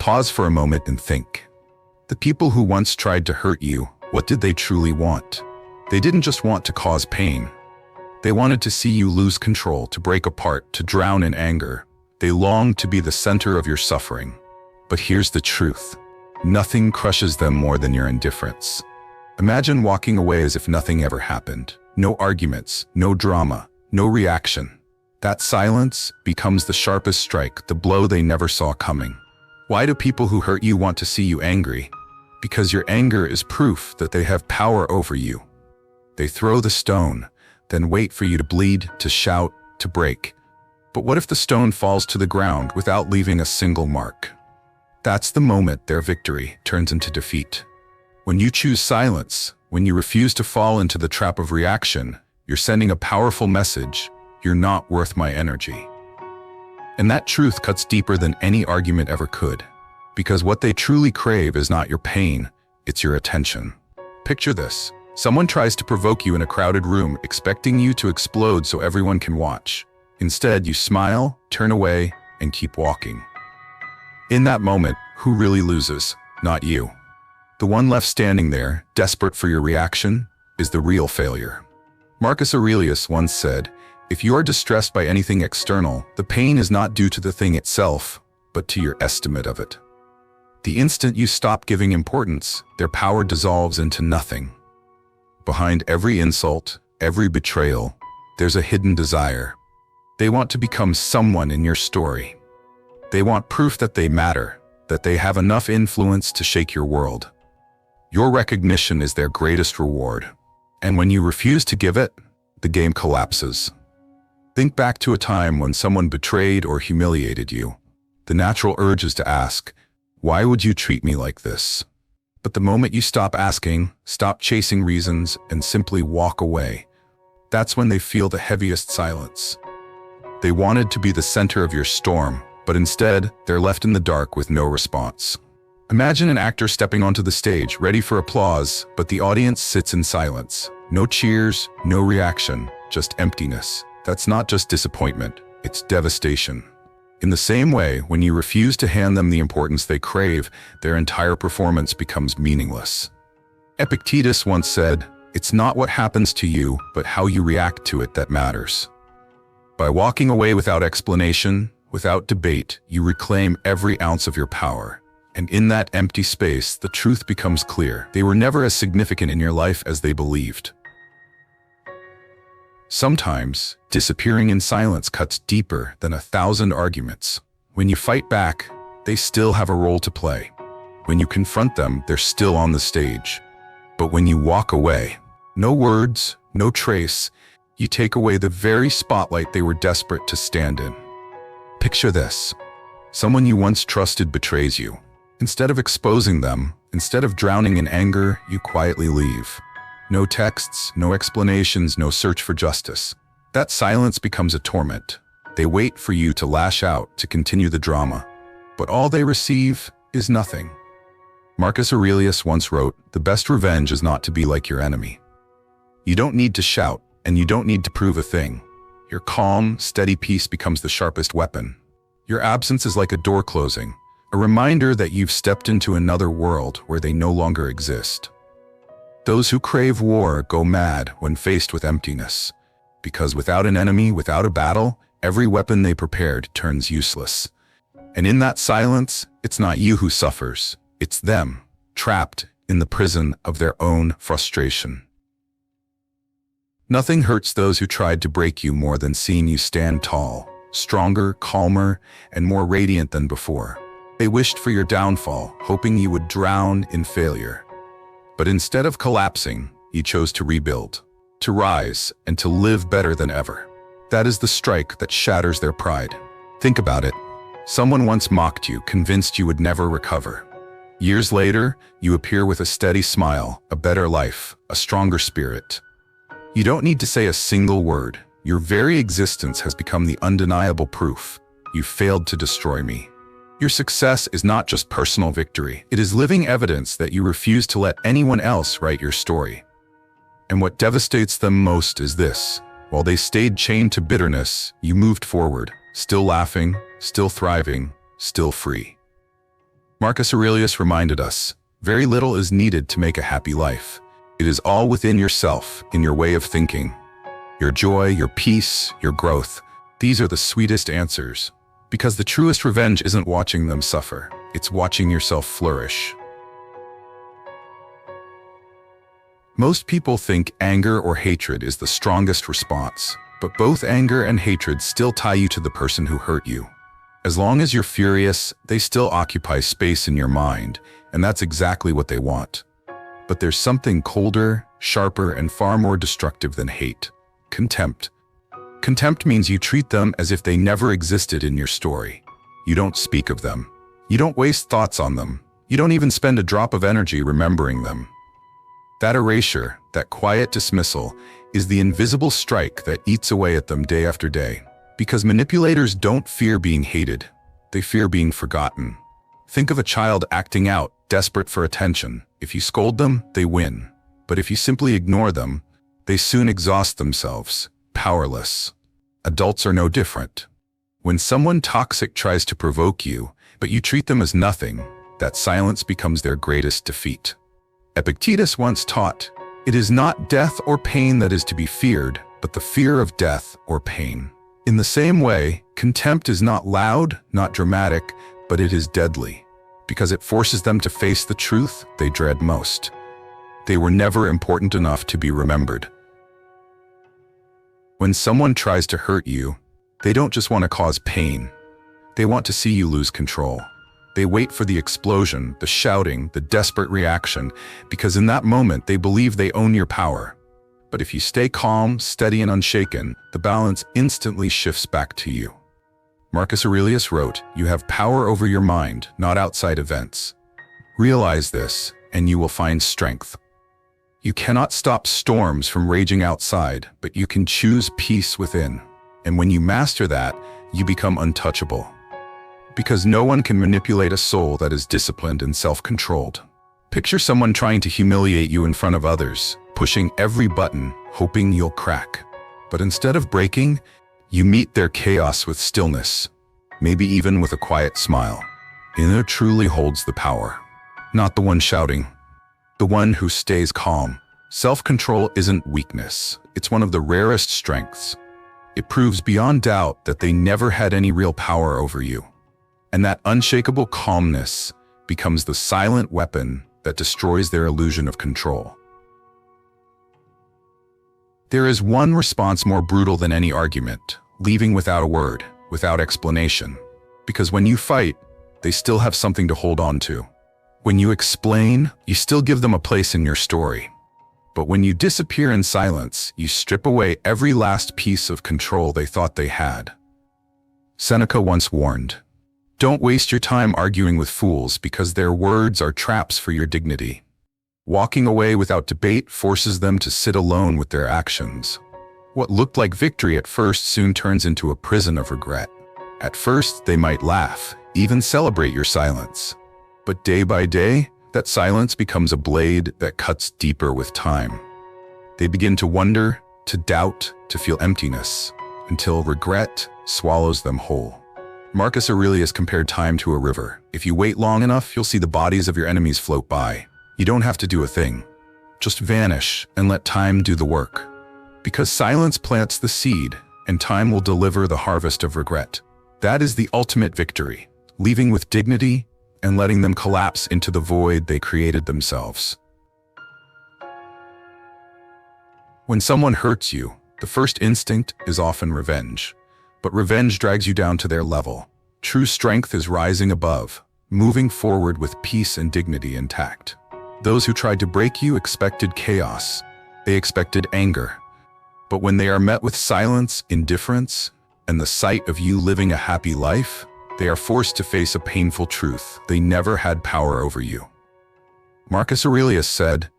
Pause for a moment and think. The people who once tried to hurt you, what did they truly want? They didn't just want to cause pain. They wanted to see you lose control, to break apart, to drown in anger. They longed to be the center of your suffering. But here's the truth. Nothing crushes them more than your indifference. Imagine walking away as if nothing ever happened. No arguments, no drama, no reaction. That silence becomes the sharpest strike, the blow they never saw coming. Why do people who hurt you want to see you angry? Because your anger is proof that they have power over you. They throw the stone, then wait for you to bleed, to shout, to break. But what if the stone falls to the ground without leaving a single mark? That's the moment their victory turns into defeat. When you choose silence, when you refuse to fall into the trap of reaction, you're sending a powerful message: you're not worth my energy. And that truth cuts deeper than any argument ever could. Because what they truly crave is not your pain, it's your attention. Picture this. Someone tries to provoke you in a crowded room, expecting you to explode so everyone can watch. Instead, you smile, turn away, and keep walking. In that moment, who really loses? Not you. The one left standing there, desperate for your reaction, is the real failure. Marcus Aurelius once said, "If you are distressed by anything external, the pain is not due to the thing itself, but to your estimate of it." The instant you stop giving importance, their power dissolves into nothing. Behind every insult, every betrayal, there's a hidden desire. They want to become someone in your story. They want proof that they matter, that they have enough influence to shake your world. Your recognition is their greatest reward. And when you refuse to give it, the game collapses. Think back to a time when someone betrayed or humiliated you. The natural urge is to ask, "Why would you treat me like this?" But the moment you stop asking, stop chasing reasons, and simply walk away, that's when they feel the heaviest silence. They wanted to be the center of your storm, but instead, they're left in the dark with no response. Imagine an actor stepping onto the stage, ready for applause, but the audience sits in silence. No cheers, no reaction, just emptiness. That's not just disappointment, it's devastation. In the same way, when you refuse to hand them the importance they crave, their entire performance becomes meaningless. Epictetus once said, "It's not what happens to you, but how you react to it that matters." By walking away without explanation, without debate, you reclaim every ounce of your power. And in that empty space, the truth becomes clear. They were never as significant in your life as they believed. Sometimes, disappearing in silence cuts deeper than 1,000 arguments. When you fight back, they still have a role to play. When you confront them, they're still on the stage. But when you walk away, no words, no trace, you take away the very spotlight they were desperate to stand in. Picture this. Someone you once trusted betrays you. Instead of exposing them, instead of drowning in anger, you quietly leave. No texts, no explanations, no search for justice. That silence becomes a torment. They wait for you to lash out, to continue the drama. But all they receive is nothing. Marcus Aurelius once wrote, "The best revenge is not to be like your enemy." You don't need to shout, and you don't need to prove a thing. Your calm, steady peace becomes the sharpest weapon. Your absence is like a door closing, a reminder that you've stepped into another world where they no longer exist. Those who crave war go mad when faced with emptiness, because without an enemy, without a battle, every weapon they prepared turns useless. And in that silence, it's not you who suffers, it's them, trapped in the prison of their own frustration. Nothing hurts those who tried to break you more than seeing you stand tall, stronger, calmer, and more radiant than before. They wished for your downfall, hoping you would drown in failure. But instead of collapsing, you chose to rebuild, to rise, and to live better than ever. That is the strike that shatters their pride. Think about it. Someone once mocked you, convinced you would never recover. Years later, you appear with a steady smile, a better life, a stronger spirit. You don't need to say a single word. Your very existence has become the undeniable proof. You failed to destroy me. Your success is not just personal victory. It is living evidence that you refuse to let anyone else write your story. And what devastates them most is this. While they stayed chained to bitterness, you moved forward, still laughing, still thriving, still free. Marcus Aurelius reminded us, very little is needed to make a happy life. It is all within yourself, in your way of thinking. Your joy, your peace, your growth. These are the sweetest answers. Because the truest revenge isn't watching them suffer. It's watching yourself flourish. Most people think anger or hatred is the strongest response, but both anger and hatred still tie you to the person who hurt you. As long as you're furious, they still occupy space in your mind, and that's exactly what they want. But there's something colder, sharper, and far more destructive than hate: contempt. Contempt means you treat them as if they never existed in your story. You don't speak of them. You don't waste thoughts on them. You don't even spend a drop of energy remembering them. That erasure, that quiet dismissal, is the invisible strike that eats away at them day after day. Because manipulators don't fear being hated. They fear being forgotten. Think of a child acting out, desperate for attention. If you scold them, they win. But if you simply ignore them, they soon exhaust themselves, powerless. Adults are no different. When someone toxic tries to provoke you, but you treat them as nothing, that silence becomes their greatest defeat. Epictetus once taught, "It is not death or pain that is to be feared, but the fear of death or pain." In the same way, contempt is not loud, not dramatic, but it is deadly, because it forces them to face the truth they dread most. They were never important enough to be remembered. When someone tries to hurt you, they don't just want to cause pain. They want to see you lose control. They wait for the explosion, the shouting, the desperate reaction, because in that moment they believe they own your power. But if you stay calm, steady, and unshaken, the balance instantly shifts back to you. Marcus Aurelius wrote, "You have power over your mind, not outside events. Realize this, and you will find strength." You cannot stop storms from raging outside, but you can choose peace within. And when you master that, you become untouchable. Because no one can manipulate a soul that is disciplined and self-controlled. Picture someone trying to humiliate you in front of others, pushing every button, hoping you'll crack. But instead of breaking, you meet their chaos with stillness, maybe even with a quiet smile. Inner truly holds the power, not the one shouting, the one who stays calm. Self-control isn't weakness, it's one of the rarest strengths. It proves beyond doubt that they never had any real power over you. And that unshakable calmness becomes the silent weapon that destroys their illusion of control. There is one response more brutal than any argument: leaving without a word, without explanation. Because when you fight, they still have something to hold on to. When you explain, you still give them a place in your story. But when you disappear in silence, you strip away every last piece of control they thought they had. Seneca once warned, "Don't waste your time arguing with fools because their words are traps for your dignity." Walking away without debate forces them to sit alone with their actions. What looked like victory at first soon turns into a prison of regret. At first, they might laugh, even celebrate your silence. But day by day, that silence becomes a blade that cuts deeper with time. They begin to wonder, to doubt, to feel emptiness, until regret swallows them whole. Marcus Aurelius compared time to a river. If you wait long enough, you'll see the bodies of your enemies float by. You don't have to do a thing. Just vanish and let time do the work. Because silence plants the seed, and time will deliver the harvest of regret. That is the ultimate victory, leaving with dignity and letting them collapse into the void they created themselves. When someone hurts you, the first instinct is often revenge. But revenge drags you down to their level. True strength is rising above, moving forward with peace and dignity intact. Those who tried to break you expected chaos. They expected anger. But when they are met with silence, indifference, and the sight of you living a happy life, they are forced to face a painful truth: they never had power over you. Marcus Aurelius said,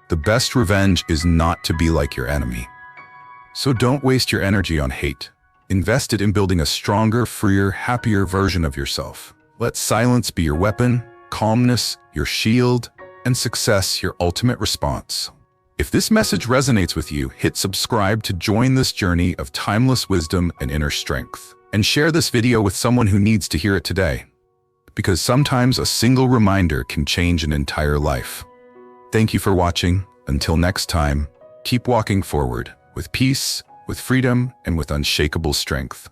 "The best revenge is not to be like your enemy." So don't waste your energy on hate. Invest it in building a stronger, freer, happier version of yourself. Let silence be your weapon, calmness your shield, and success your ultimate response. If this message resonates with you, hit subscribe to join this journey of timeless wisdom and inner strength. And share this video with someone who needs to hear it today. because sometimes a single reminder can change an entire life. Thank you for watching. Until next time, keep walking forward with peace, with freedom, and with unshakable strength.